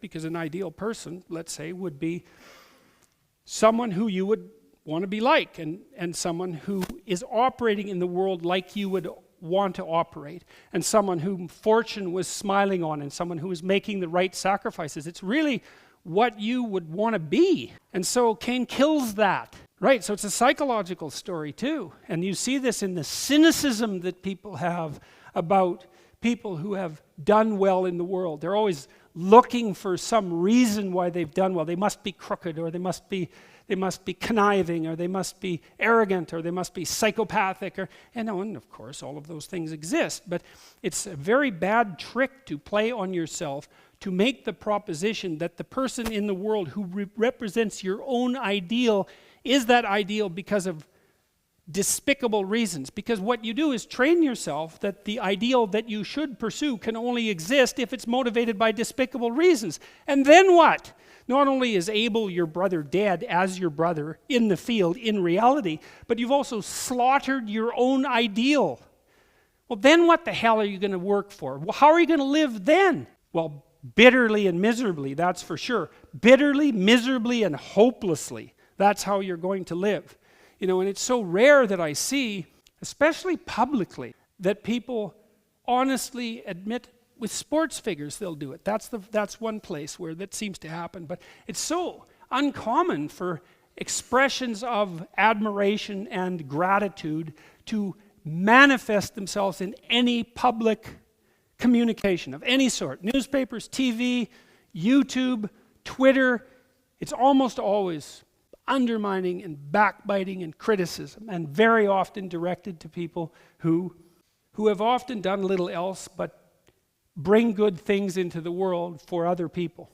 because an ideal person, let's say, would be someone who you would want to be like, and someone who is operating in the world like you would want to operate, and someone whom fortune was smiling on, and someone who is making the right sacrifices. It's really what you would want to be. And so Cain kills that. Right, so it's a psychological story too. And you see this in the cynicism that people have about people who have done well in the world. They're always looking for some reason why they've done well. They must be crooked, or they must be conniving, or they must be arrogant, or they must be psychopathic, and of course all of those things exist. But it's a very bad trick to play on yourself to make the proposition that the person in the world who represents your own ideal is that ideal because of despicable reasons. Because what you do is train yourself that the ideal that you should pursue can only exist if it's motivated by despicable reasons. And then what? Not only is Abel, your brother, dead as your brother in the field in reality, but you've also slaughtered your own ideal. Well, then what the hell are you going to work for? Well, how are you going to live then? Well, bitterly and miserably, that's for sure. Bitterly, miserably, and hopelessly. That's how you're going to live. And it's so rare that I see, especially publicly, that people honestly admit with sports figures they'll do it. That's one place where that seems to happen. But it's so uncommon for expressions of admiration and gratitude to manifest themselves in any public communication of any sort. Newspapers, TV, YouTube, Twitter. It's almost always undermining and backbiting and criticism, and very often directed to people who have often done little else but bring good things into the world for other people.